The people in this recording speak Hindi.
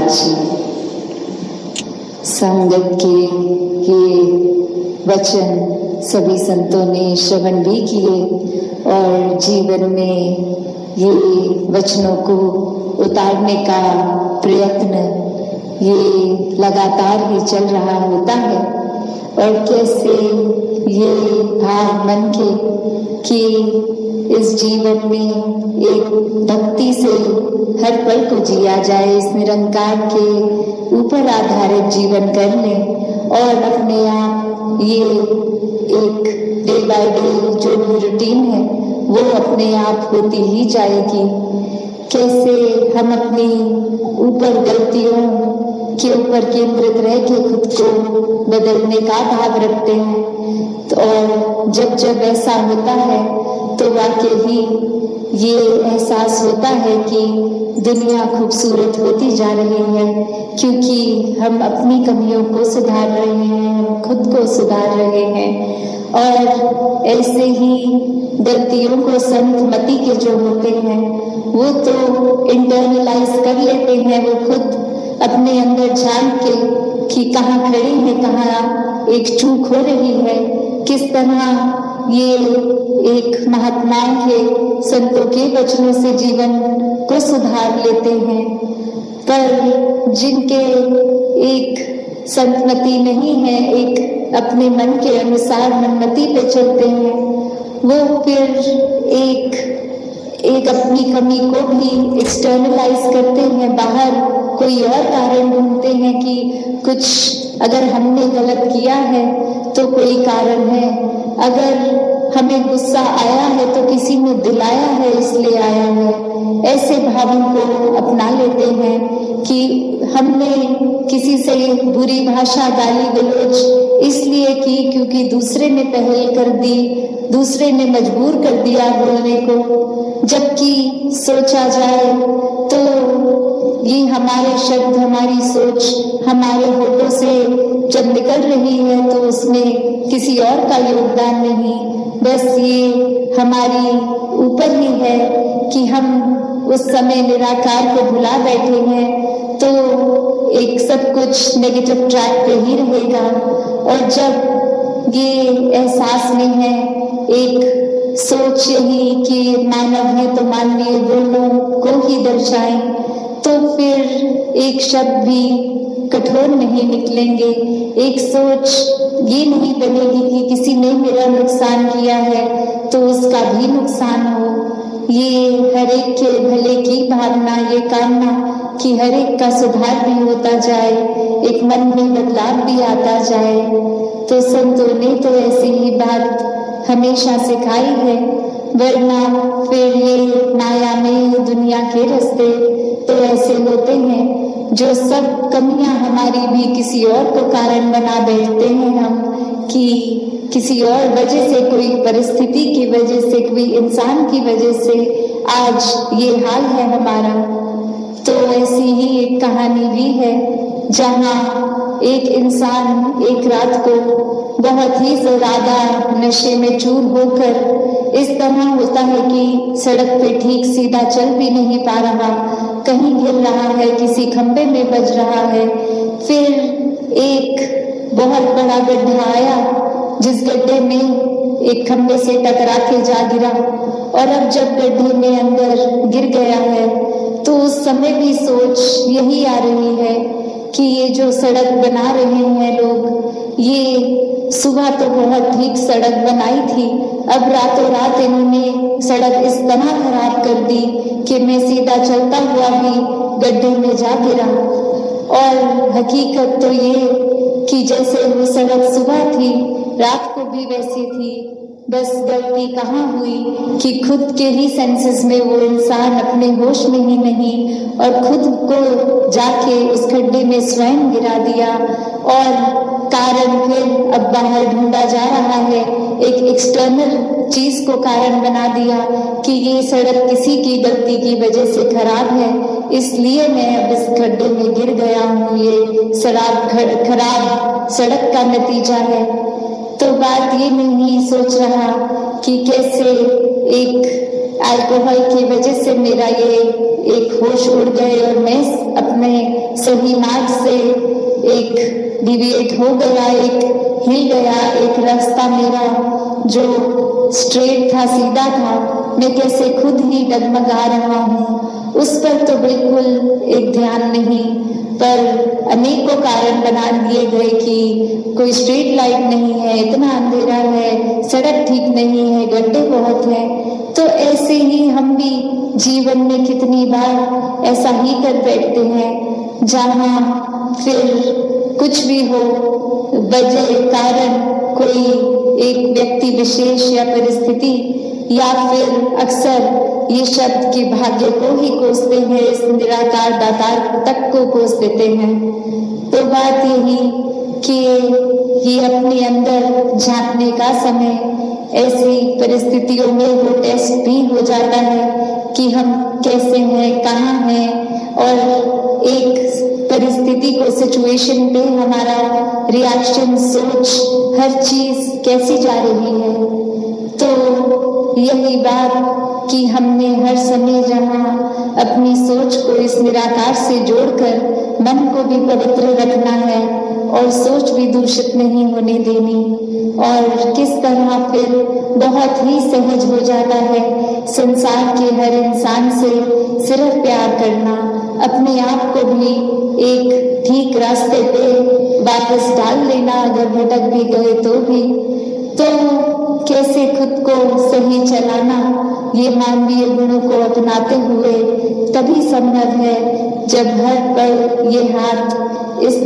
जी। संगत के ये वचन सभी संतों ने श्रवण भी किए और जीवन में ये वचनों को उतारने का प्रयत्न ये लगातार ही चल रहा होता है। और कैसे ये भाव मन के कि इस जीवन में एक भक्ति से हर पल को जिया जाए, इस निरंकार के ऊपर आधारित जीवन कर लें और अपने आप ये एक डे बाय डे जो भी रूटीन है वो अपने आप होती ही जाएगी। कैसे हम अपनी ऊपर गलतियों के ऊपर केंद्रित रह के खुद को बदलने का भाव रखते हैं, तो और जब ऐसा होता है तो वाकई ही ये एहसास होता है कि दुनिया खूबसूरत होती जा रही है, क्योंकि हम अपनी कमियों को सुधार रहे हैं, हम खुद को सुधार रहे हैं। और ऐसे ही गलतियों को संत मति के जो होते हैं वो तो इंटरनलाइज कर लेते हैं, वो खुद अपने अंदर झांक के कि कहाँ खड़ी है, कहाँ एक चूक हो रही है, किस तरह ये एक महात्माओं के संतों के वचनों से जीवन को सुधार लेते हैं। पर जिनके एक संतमति नहीं है, एक अपने मन के अनुसार मनमति पे चलते हैं, वो फिर एक अपनी कमी को भी एक्सटर्नलाइज करते हैं, बाहर कोई और कारण ढूंढते हैं कि कुछ अगर हमने गलत किया है तो कोई कारण है, अगर हमें गुस्सा आया है तो किसी ने दिलाया है इसलिए आया है। ऐसे भावों को अपना लेते हैं कि हमने किसी से बुरी भाषा गाली गलौज इसलिए की क्योंकि दूसरे ने पहल कर दी, दूसरे ने मजबूर कर दिया बोलने को। जबकि सोचा जाए तो ये हमारे शब्द, हमारी सोच हमारे होठों से जब निकल रही है तो उसमें किसी और का योगदान नहीं, बस ये हमारी ऊपर ही है कि हम उस समय निराकार को भुला बैठे हैं तो एक सब कुछ नेगेटिव ट्रैक पे ही रहेगा। और जब ये एहसास में है, एक सोच यही कि मानव है तो मानवीय गुणों को ही दर्शाएं, तो फिर एक शब्द भी कठोर नहीं निकलेंगे, एक सोच ये नहीं बनेगी कि किसी ने मेरा नुकसान किया है तो उसका भी नुकसान हो। ये हर एक के भले की भावना, ये कामना कि हर एक का सुधार भी होता जाए, एक मन में बदलाव भी आता जाए। तो संतों ने तो ऐसी ही बात हमेशा सिखाई है, वरना फिर ये माया में दुनिया के रास्ते तो ऐसे होते हैं जो सब कमियां हमारी भी किसी और को कारण बना बैठते हैं हम, कि किसी और वजह से, कोई परिस्थिति की वजह से, कोई इंसान की वजह से आज ये हाल है हमारा। तो ऐसी ही एक कहानी भी है जहाँ एक इंसान एक रात को बहुत ही ज्यादा नशे में चूर होकर इस तरह होता है कि सड़क पे ठीक सीधा चल भी नहीं पा रहा, कहीं गिर रहा है, किसी खंबे में बज रहा है। फिर एक बहुत बड़ा गड्ढा आया जिस गड्ढे में एक खंबे से टकरा के जा गिरा, और अब जब गड्ढे में अंदर गिर गया है तो उस समय भी सोच यही आ रही है कि ये जो सड़क बना रहे हैं लोग, ये सुबह तो बहुत ठीक सड़क बनाई थी, अब रातों रात इन्होंने सड़क इस तरह खराब कर दी कि मैं सीधा चलता हुआ भी गड्ढे में जा गिरा। और हकीकत तो ये कि जैसे वो सड़क सुबह थी रात को भी वैसी थी, बस गलती कहाँ हुई कि खुद के ही सेंसेस में वो इंसान अपने होश में ही नहीं और खुद को जाके उस खड्डे में स्वयं गिरा दिया। और कारण फिर अब बाहर ढूंढा जा रहा है, एक एक्सटर्नल चीज को कारण बना दिया कि ये सड़क किसी की गलती की वजह से खराब है, इसलिए मैं अब इस खड्डे में गिर गया हूँ, ये खराब सड़क का नतीजा है। तो बात ये नहीं सोच रहा कि कैसे एक अल्कोहल की वजह से मेरा ये एक होश उड़ गए और मैं अपने सही मार्ग से एक डिविएट हो गया, एक हिल गया, एक रास्ता मेरा जो स्ट्रेट था, सीधा था, मैं कैसे खुद ही डगमगा रहा हूँ, उस पर तो बिल्कुल एक ध्यान नहीं, पर अनेकों कारण बना दिए गए कि कोई स्ट्रीट लाइट नहीं है, इतना अंधेरा है, सड़क ठीक नहीं है, गड्ढे बहुत हैं। तो ऐसे ही हम भी जीवन में कितनी बार ऐसा ही कर बैठते हैं, जहाँ फिर कुछ भी हो, वजह कारण कोई एक व्यक्ति विशेष या परिस्थिति, या फिर अक्सर ये शब्द के भाग्य को ही कोसते हैं, इस निराकार दातार तक को कोस देते हैं। तो बात यही कि ये अपने अंदर झांकने का समय ऐसी परिस्थितियों में वो टेस्ट भी हो जाता है कि हम कैसे हैं, कहाँ हैं, और एक परिस्थिति को, सिचुएशन पे हमारा रिएक्शन, सोच, हर चीज कैसी जा रही है। तो यही बात कि हमने हर समय जहाँ अपनी सोच को इस निराकार से जोड़कर मन को भी पवित्र रखना है और सोच भी दूषित नहीं होने देनी, और किस तरह फिर बहुत ही सहज हो जाता है संसार के हर इंसान से सिर्फ प्यार करना, अपने आप को भी एक ठीक रास्ते पे वापस डाल लेना, अगर भटक भी गए तो भी। तो कैसे खुद को सही चलाना, ये मानवीय गुणों को अपनाते हुए तभी संभव है जब हर पल ये हाथ इस